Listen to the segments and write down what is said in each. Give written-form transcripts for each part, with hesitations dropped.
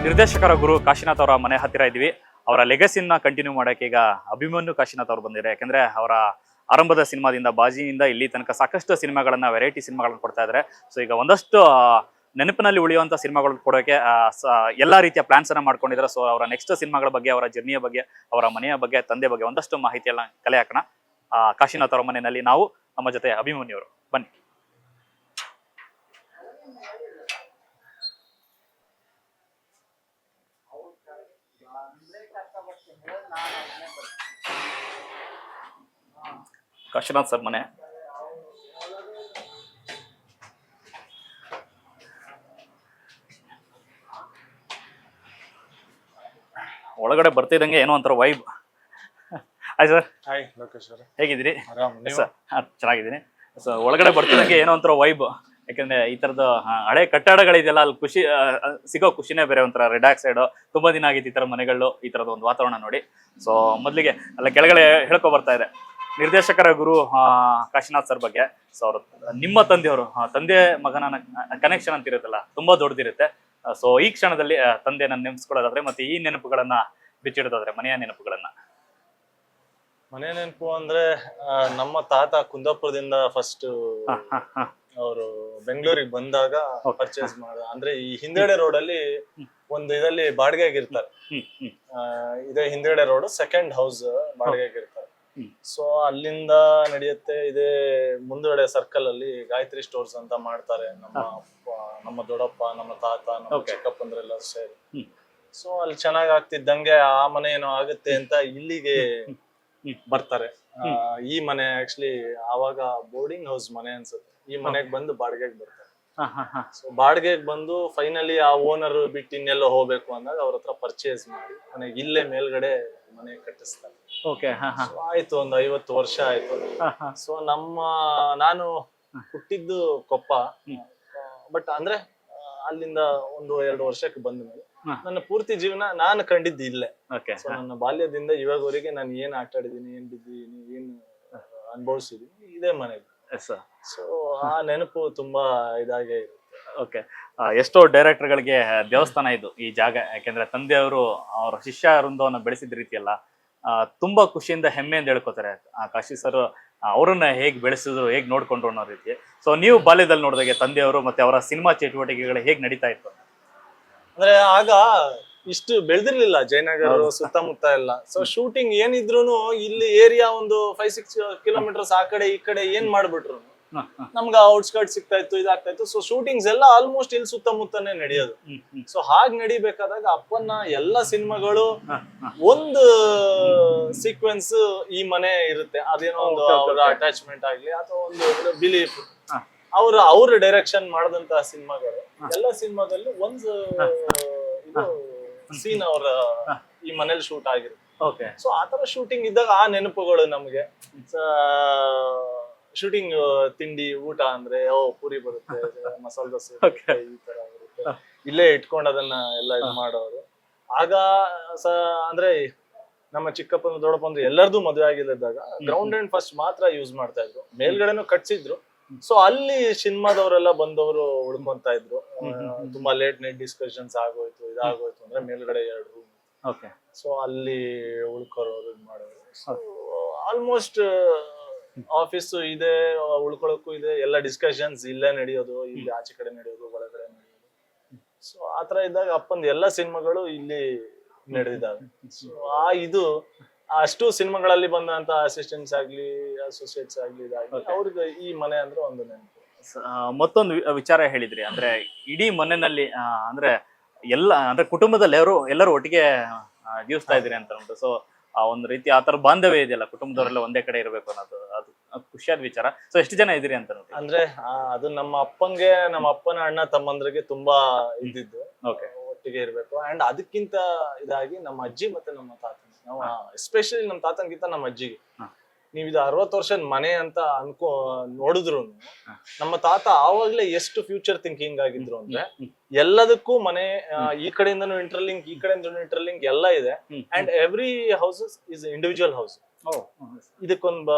ನಿರ್ದೇಶಕರ ಗುರು ಕಾಶಿನಾಥ್ ಅವರ ಮನೆ ಹತ್ತಿರ ಇದ್ವಿ. ಅವರ ಲೆಗಸಿನ ಕಂಟಿನ್ಯೂ ಮಾಡಕ್ಕೆ ಈಗ ಅಭಿಮನ್ಯು ಕಾಶಿನಾಥ್ ಅವರು ಬಂದಿದ್ದಾರೆ. ಯಾಕಂದ್ರೆ ಅವರ ಆರಂಭದ ಸಿನಿಮಾದಿಂದ ಬಾಜಿಯಿಂದ ಇಲ್ಲಿ ತನಕ ಸಾಕಷ್ಟು ಸಿನಿಮಾಗಳನ್ನ ವೆರೈಟಿ ಸಿನಿಮಾಗಳನ್ನ ಕೊಡ್ತಾ ಇದ್ದಾರೆ. ಸೊ ಈಗ ಒಂದಷ್ಟು ನೆನಪಿನಲ್ಲಿ ಉಳಿಯುವಂತ ಸಿನಿಮಾಗಳನ್ನ ಕೊಡೋಕೆ ಎಲ್ಲಾ ರೀತಿಯ ಪ್ಲಾನ್ಸ್ ಅನ್ನ ಮಾಡ್ಕೊಂಡಿದ್ದಾರೆ. ಸೊ ಅವರ ನೆಕ್ಸ್ಟ್ ಸಿನಿಮಾಗಳ ಬಗ್ಗೆ, ಅವರ ಜರ್ನಿಯ ಬಗ್ಗೆ, ಅವರ ಮನೆಯ ಬಗ್ಗೆ, ತಂದೆ ಬಗ್ಗೆ ಒಂದಷ್ಟು ಮಾಹಿತಿಯನ್ನ ಕಲೆ ಹಾಕೋಣ. ಕಾಶಿನಾಥ್ ಅವರ ಮನೆಯಲ್ಲಿ ನಾವು, ನಮ್ಮ ಜೊತೆ ಅಭಿಮನ್ಯು ಅವರು. ಬನ್ನಿ. ಕಾಶಿನಾಥ್ ಸರ್ ಮನೆ. ಒಳಗಡೆ ಬರ್ತಿದ್ದಂಗೆ ಏನೋ ಒಂಥರ vibe. Hi sir. Hi Lokesh ಅವರೇ, ಹೇಗಿದ್ದೀರಿ? ಸರ್ ಚೆನ್ನಾಗಿದ್ದೀನಿ. ಸೊ ಒಳಗಡೆ ಬರ್ತಿದ್ದಂಗೆ ಏನೋ ಒಂಥರ ವೈಬ್. ಯಾಕಂದ್ರೆ ಈ ತರದ ಹಳೆ ಕಟ್ಟಡಗಳಿದೆಯಲ್ಲ, ಅಲ್ಲಿ ಖುಷಿ ಸಿಗೋ ಖುಷಿನೇ ಬೇರೆ. ಒಂಥರ ರಿಲ್ಯಾಕ್ಸ್ ಸೈಡ್. ತುಂಬಾ ದಿನ ಆಗಿತ್ತು ಈ ತರ ಮನೆಗಳು, ಈ ತರದ ಒಂದು ವಾತಾವರಣ ನೋಡಿ. ಸೊ ಮೊದಲಿಗೆ ಅಲ್ಲ ಕೆಳಗಡೆ ಹೇಳ್ಕೊ ಬರ್ತಾ ಇದೆ ನಿರ್ದೇಶಕರ ಗುರು ಕಾಶಿನಾಥ್ ಸರ್ ಬಗ್ಗೆ. ಸೊ ಅವರು ನಿಮ್ಮ ತಂದೆಯವರು, ತಂದೆ ಮಗನ ಕನೆಕ್ಷನ್ ಅಂತ ಇರುತ್ತಲ್ಲ, ತುಂಬಾ ದೊಡ್ಡದಿರುತ್ತೆ. ಸೊ ಈ ಕ್ಷಣದಲ್ಲಿ ತಂದೆನ ನೆನೆಸ್ಕೊಳ್ಳೋದಾದ್ರೆ ಮತ್ತೆ ಈ ನೆನಪುಗಳನ್ನ ಬಿಚ್ಚಿಡೋದಾದ್ರೆ, ಮನೆಯ ನೆನಪುಗಳನ್ನ. ಮನೆ ನೆನಪು ಅಂದ್ರೆ ನಮ್ಮ ತಾತ ಕುಂದಾಪುರದಿಂದ ಫಸ್ಟ್ ಅವರು ಬೆಂಗಳೂರಿಗೆ ಬಂದಾಗ ಪರ್ಚೇಸ್ ಮಾಡ, ಅಂದ್ರೆ ಈ ಹಿಂದೆಡೆ ರೋಡ್ ಅಲ್ಲಿ ಒಂದು ಇದರಲ್ಲಿ ಬಾಡಿಗೆಗಿರ್ತಾರೆ. ಇದೇ ಹಿಂದೆಡೆ ರೋಡ್ ಸೆಕೆಂಡ್ ಹೌಸ್ ಬಾಡಿಗೆಗಿರ್ತಾರೆ. ಸೊ ಅಲ್ಲಿಂದ ನಡೆಯುತ್ತೆ. ಇದೇ ಮುಂದುಗಡೆ ಸರ್ಕಲ್ ಅಲ್ಲಿ ಗಾಯತ್ರಿ ಸ್ಟೋರ್ಸ್ ಅಂತ ಮಾಡ್ತಾರೆ. ನಮ್ಮ ದೊಡ್ಡಪ್ಪ, ನಮ್ಮ ತಾತ, ನಮ್ಮ ಚಿಕ್ಕಪ್ಪಂದ್ರೆಲ್ಲ ಸೇರಿ. ಸೊ ಅಲ್ಲಿ ಚೆನ್ನಾಗ್ ಆಗ್ತಿದ್ದಂಗೆ ಆ ಮನೆ ಏನೋ ಆಗುತ್ತೆ ಅಂತ ಇಲ್ಲಿಗೆ ಬರ್ತಾರೆ. ಈ ಮನೆ ಆಕ್ಚುಲಿ ಆವಾಗ ಬೋರ್ಡಿಂಗ್ ಹೌಸ್ ಮನೆ ಅನ್ಸುತ್ತೆ. ಈ ಮನೆಗ್ ಬಂದು ಬಾಡಿಗೆಗೆ ಬರ್ತಾರೆ. ಸೊ ಬಾಡಿಗೆಗೆ ಬಂದು ಫೈನಲಿ ಆ ಓನರ್ ಬಿಟ್ಟು ಇನ್ನೆಲ್ಲೋ ಹೋಗ್ಬೇಕು ಅಂದಾಗ ಅವ್ರ ಹತ್ರ ಪರ್ಚೇಸ್ ಮಾಡಿ ಮನೆಗೆ ಇಲ್ಲೇ ಮೇಲ್ಗಡೆ ಮನೆ ಕಟ್ಟಿಸ್ತಾರೆ. ಆಯ್ತು, ಒಂದು 50 ವರ್ಷ ಆಯ್ತು. ಸೊ ನಾನು ಹುಟ್ಟಿದ್ದು ಕೊಪ್ಪ, ಬಟ್ ಅಂದ್ರೆ ಅಲ್ಲಿಂದ 1-2 ವರ್ಷಕ್ಕೆ ಬಂದ ಮೇಲೆ ನನ್ನ ಪೂರ್ತಿ ಜೀವನ ನಾನು ಕಂಡಿದ್ದು ಇಲ್ಲೇ. ಸೊ ನನ್ನ ಬಾಲ್ಯದಿಂದ ಇವಾಗವರೆಗೆ ನಾನು ಏನ್ ಆಟ ಆಡಿದೀನಿ, ಏನ್ ಬಿದ್ದೀನಿ, ಏನ್ ಅನುಭವಿಸಿದೀನಿ ಇದೇ ಮನೆಗೆ. ಸೊ ಆ ನೆನಪು ತುಂಬಾ ಇದಾಗೆ ಇರುತ್ತೆ. ಓಕೆ. ಎಷ್ಟೋ ಡೈರೆಕ್ಟರ್ಗಳಿಗೆ ದೇವಸ್ಥಾನ ಇದು ಈ ಜಾಗ. ಯಾಕೆಂದ್ರೆ ತಂದೆಯವರು ಅವರ ಶಿಷ್ಯ ವೃಂದವನ್ನು ಬೆಳೆಸಿದ ರೀತಿಯಲ್ಲ, ತುಂಬಾ ಖುಷಿಯಿಂದ ಹೆಮ್ಮೆಯಿಂದ ಹೇಳ್ಕೊತಾರೆ. ಕಾಶಿ ಸರ್ ಅವರನ್ನ ಹೇಗ್ ಬೆಳೆಸಿದ್ರು, ಹೇಗ್ ನೋಡ್ಕೊಂಡ್ರು ಅನ್ನೋ ರೀತಿ. ಸೊ ನೀವು ಬಾಲ್ಯದಲ್ಲಿ ನೋಡಿದಾಗೆ ತಂದೆಯವರು ಮತ್ತೆ ಅವರ ಸಿನಿಮಾ ಚಟುವಟಿಕೆಗಳು ಹೇಗ್ ನಡೀತಾ ಇತ್ತು? ಅಂದ್ರೆ ಆಗ ಇಷ್ಟು ಬೆಳೆದಿರ್ಲಿಲ್ಲ ಜಯನಗರ ಸುತ್ತಮುತ್ತ ಎಲ್ಲ. ಸೊ ಶೂಟಿಂಗ್ ಏನಿದ್ರು ಇಲ್ಲಿ ಏರಿಯಾ ಒಂದು 5-6 ಕಿಲೋಮೀಟರ್ಸ್ ಆ ಕಡೆ ಈ ಕಡೆ ಏನ್ ಮಾಡ್ಬಿಟ್ರು ನಮ್ಗೆ ಔಟ್ಸ್ಕರ್ಟ್ ಸಿಗ್ತಾ ಇತ್ತು, ಇದಾಗ್ತಾ ಇತ್ತು. ಸೊ ಶೂಟಿಂಗ್ಸ್ ಎಲ್ಲ ಆಲ್ಮೋಸ್ಟ್ ಇಲ್ಲಿ ಸುತ್ತಮುತ್ತನೇ ನಡೆಯೋದು. ಸೊ ಹಾಗೆ ನಡಿಬೇಕಾದಾಗ ಅಪ್ಪನ ಎಲ್ಲ ಸಿನಿಮಾಗಳು ಒಂದು ಸೀಕ್ವೆನ್ಸ್ ಈ ಮನೆ ಇರುತ್ತೆ. ಅದೇನೋ ಒಂದು ಅವರ ಅಟ್ಯಾಚ್ಮೆಂಟ್ ಆಗ್ಲಿ ಅಥವಾ ಒಂದು ಬಿಲೀಫ್, ಅವ್ರ ಡೈರೆಕ್ಷನ್ ಮಾಡಿದಂತಹ ಸಿನಿಮಾಗಳು ಎಲ್ಲ ಸಿನಿಮಾದಲ್ಲಿ ಒಂದು ಇದು ಸೀನ್ ಅವರ ಈ ಮನೇಲಿ ಶೂಟ್ ಆಗಿರುತ್ತೆ. ಸೊ ಆತರ ಶೂಟಿಂಗ್ ಇದ್ದಾಗ ಆ ನೆನಪುಗಳು ನಮ್ಗೆ. ಶೂಟಿಂಗ್ ತಿಂಡಿ ಊಟ ಅಂದ್ರೆ ಪೂರಿ ಬರುತ್ತೆ, ಮಸಾಲೆ ದೋಸೆ ಈ ತರ ಬರುತ್ತೆ. ಇಲ್ಲೇ ಇಟ್ಕೊಂಡು ಅದನ್ನ ಎಲ್ಲ ಇದು ಮಾಡೋರು. ಆಗ ಅಂದ್ರೆ ನಮ್ಮ ಚಿಕ್ಕಪ್ಪನ ದೊಡ್ಡಪ್ಪ ಅಂದ್ರೆ ಎಲ್ಲರದು ಮದುವೆ ಆಗಿಲ್ಲದಾಗ ಗ್ರೌಂಡ್ ಅಂಡ್ ಫಸ್ಟ್ ಮಾತ್ರ ಯೂಸ್ ಮಾಡ್ತಾ ಇದ್ರು. ಮೇಲ್ಗಡೆನೂ ಕಟ್ಸಿದ್ರು. ಸೊ ಅಲ್ಲಿ ಸಿನಿಮಾದವರೆಲ್ಲ ಬಂದವರು ಉಳ್ಕೊಂತ ಇದ್ರು. ತುಂಬಾ ಲೇಟ್ ನೈಟ್ ಡಿಸ್ಕಷನ್ಸ್ ಆಗೋಯ್ತು, ಇದಾಗೋಯ್ತು ಅಂದ್ರೆ ಮೇಲ್ಗಡೆ 2 ರೂಮ್. ಸೊ ಅಲ್ಲಿ ಉಳ್ಕೊರೋರು ಇದು ಮಾಡೋರು. ಆಲ್ಮೋಸ್ಟ್ ಆಫೀಸ್ ಇದೆ, ಉಳ್ಕೊಳಕ್ಕೂ ಇದೆ, ಎಲ್ಲ ಡಿಸ್ಕಷನ್ಸ್ ಇಲ್ಲೇ ನಡೆಯೋದು, ಇಲ್ಲಿ ಆಚೆ ಕಡೆ ನಡೆಯೋದು, ಒಳಗಡೆ ನಡೆಯೋದು. ಸೊ ಆತರ ಇದ್ದಾಗ ಅಪ್ಪಂದು ಎಲ್ಲ ಸಿನಿಮಾಗಳು ಇಲ್ಲಿ ನಡೆದಿದ್ದಾವೆ. ಸೊ ಇದು ಅಷ್ಟು ಸಿನಿಮಾಗಳಲ್ಲಿ ಬಂದಂತ ಅಸಿಸ್ಟೆಂಟ್ಸ್ ಆಗ್ಲಿ, ಅಸೋಸಿಯೇಟ್ಸ್ ಆಗ್ಲಿ, ಇದಾಗ್ಲಿ ಅವ್ರಿಗೆ ಈ ಮನೆ ಅಂದ್ರೆ ಒಂದು ನೆನಪು. ಮತ್ತೊಂದು ವಿಚಾರ ಹೇಳಿದ್ರಿ, ಅಂದ್ರೆ ಇಡೀ ಮನೆಯಲ್ಲಿ ಅಂದ್ರೆ ಎಲ್ಲ ಅಂದ್ರೆ ಕುಟುಂಬದಲ್ಲಿ ಎಲ್ಲರೂ ಒಟ್ಟಿಗೆ ಜೀವಿಸ್ತಾ ಇದ್ರಿ ಅಂತ ಉಂಟು. ಸೊ ಒಂದು ರೀತಿ ಆತರ ಬಾಂಧವ್ಯ ಇದೆಯಲ್ಲ, ಕುಟುಂಬದವರೆಲ್ಲ ಒಂದೇ ಕಡೆ ಇರಬೇಕು ಅನ್ನೋದು, ಅದು ಖುಷಿಯಾದ ವಿಚಾರ. ಸೊ ಎಷ್ಟು ಜನ ಇದ್ರಿ ಅಂತ ಅಂದ್ರೆ ಅದು ನಮ್ಮ ಅಪ್ಪನ ಅಣ್ಣ ತಮ್ಮಂದ್ರಿಗೆ ತುಂಬಾ ಇದ್ದಿದ್ದು ಒಟ್ಟಿಗೆ ಇರ್ಬೇಕು. ಅಂಡ್ ಅದಕ್ಕಿಂತ ಇದಾಗಿ ನಮ್ಮ ಅಜ್ಜಿ ಮತ್ತೆ ನಮ್ಮ ತಾತ, ನಾವು ಎಸ್ಪೆಷಲಿ ನಮ್ಮ ತಾತನ್ಗಿಂತ ನಮ್ಮ ಅಜ್ಜಿಗೆ ನೀವ್ ಇದು 60 ವರ್ಷದ ಮನೆ ಅಂತ ನೋಡಿದ್ರು ನಮ್ಮ ತಾತ ಆವಾಗ್ಲೇ ಎಷ್ಟು ಫ್ಯೂಚರ್ ಥಿಂಕಿಂಗ್ ಆಗಿದ್ರು ಅಂದ್ರೆ ಎಲ್ಲದಕ್ಕೂ ಮನೆ ಈ ಕಡೆಯಿಂದನೂ ಇಂಟರ್ಲಿಂಕ್ ಈ ಕಡೆಯಿಂದನೂ ಇಂಟರ್ಲಿಂಕ್ ಎಲ್ಲ ಇದೆ and every houses is individual house. ಇದಕ್ಕೊಂದ್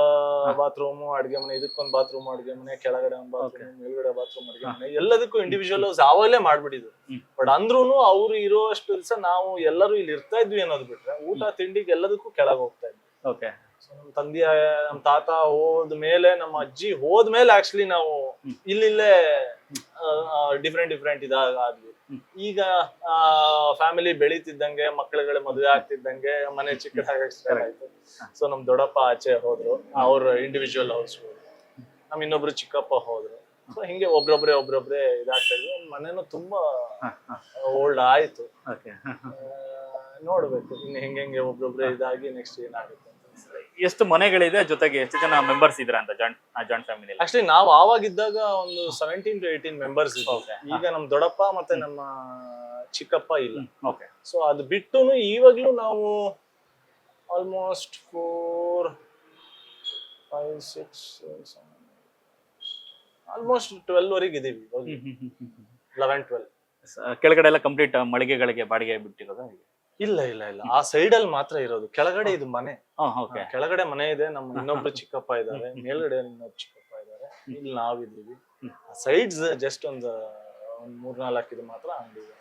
ಬಾತ್ರೂಮ್ ಅಡ್ಗೆ ಮನೆ, ಇದಕ್ಕೊಂದ್ ಬಾತ್ರೂಮ್ ಅಡ್ಗೆ ಮನೆ, ಕೆಳಗಡೆ ಒಂದ್ ಬಾತ್ರೂಮ್, ಮೇಲ್ಗಡೆ ಬಾತ್ರೂಮ್ ಅಡ್ಗೆ ಮನೆ, ಎಲ್ಲದಕ್ಕೂ ಇಂಡಿವಿಜುವಲ್ ಹೌಸ್ ಆವಾಗಲೇ ಮಾಡ್ಬಿಟ್ಟಿದ್ರು. ಬಟ್ ಅಂದ್ರೂನು ಅವ್ರು ಇರೋಷ್ಟು ದಿವಸ ನಾವು ಎಲ್ಲರೂ ಇಲ್ಲಿ ಇರ್ತಾ ಇದ್ವಿ ಅನ್ನೋದು ಬಿಟ್ರೆ ಊಟ ತಿಂಡಿಗೆ ಎಲ್ಲದಕ್ಕೂ ಕೆಳಗೆ ಹೋಗ್ತಾ ಇದ್ವಿ. ನಮ್ ತಂದೆಯ ನಮ್ ತಾತ ಹೋದ್ಮೇಲೆ ನಮ್ಮ ಅಜ್ಜಿ ಹೋದ್ಮೇಲೆ ಆಕ್ಚುಲಿ ನಾವು ಇಲ್ಲಿಲ್ಲೇ ಡಿಫ್ರೆಂಟ್ ಇದಾದ್ವಿ. ಈಗ ಫ್ಯಾಮಿಲಿ ಬೆಳೀತಿದ್ದಂಗೆ, ಮಕ್ಕಳುಗಳ ಮದುವೆ ಆಗ್ತಿದ್ದಂಗೆ ಮನೆ ಚಿಕ್ಕದಾಗಕ್ಕೆ ಸ್ಟಾರ್ಟ್ ಆಯ್ತು. ಸೊ ನಮ್ ದೊಡ್ಡಪ್ಪ ಆಚೆ ಹೋದ್ರು, ಅವ್ರ ಇಂಡಿವಿಜುವಲ್ ಹೌಸ್ ಹೋದ್ರು, ನಮ್ ಇನ್ನೊಬ್ರು ಚಿಕ್ಕಪ್ಪ ಹೋದ್ರು. ಸೊ ಹಿಂಗೆ ಒಬ್ರೊಬ್ರೆ ಇದಾಗ್ತಾ ಇದ್ವಿ. ಮನೇನು ತುಂಬಾ ಓಲ್ಡ್ ಆಯ್ತು. ನೋಡ್ಬೇಕು ಇನ್ನು ಹೆಂಗೆ ಒಬ್ರೊಬ್ರೆ ಇದಾಗಿ ನೆಕ್ಸ್ಟ್ ಏನಾಗುತ್ತೆ. ಎಷ್ಟು ಮನೆಗಳಿದೆ, ಜೊತೆಗೆ ಎಷ್ಟು ಜನ ಮೆಂಬರ್ಸ್ ಇದ್ರ ಅಂತ ಜಾಯಿಂಟ್ ಫ್ಯಾಮಿಲಿ? ಆಕ್ಚುಲಿ ನಾವು ಆವಾಗಿದ್ದಾಗ ಒಂದು 17 to 18 ಮೆಂಬರ್ಸ್ ಇದ್ವಿ. ಈಗ ನಮ್ ದೊಡ್ಡಪ್ಪ ಮತ್ತೆ ನಮ್ಮ ಚಿಕ್ಕಪ್ಪ ಇಲ್ಲ. ಸೊ ಅದು ಬಿಟ್ಟು ಇವಾಗ್ಲೂ ನಾವು ಆಲ್ಮೋಸ್ಟ್ 4, 5, 6, 7 ಆಲ್ಮೋಸ್ಟ್ 12 ವರೆಗೆ ಇದೀವಿ. 11, 12 ಕೆಳಗಡೆ ಎಲ್ಲ ಕಂಪ್ಲೀಟ್ ಮಳಿಗೆಗಳಿಗೆ ಬಾಡಿಗೆ ಬಿಟ್ಟಿರೋದ? ಇಲ್ಲ ಆ ಸೈಡ್ ಅಲ್ಲಿ ಮಾತ್ರ ಇರೋದು. ಕೆಳಗಡೆ ಇದು ಮನೆ. ಕೆಳಗಡೆ ಮನೆ ಇದೆ, ನಮ್ಮ ಇನ್ನೊಬ್ರು ಚಿಕ್ಕಪ್ಪ ಇದಾರೆ, ಮೇಲ್ಗಡೆ ಇನ್ನೊಬ್ರು ಚಿಕ್ಕಪ್ಪ ಇದಾರೆ, ಇಲ್ಲಿ ನಾವಿದೀವಿ. ಸೈಡ್ಸ್ ಜಸ್ಟ್ ಒಂದು 3-4 ಇದು ಮಾತ್ರ ಅಂಗಡಿ ಇದೆ.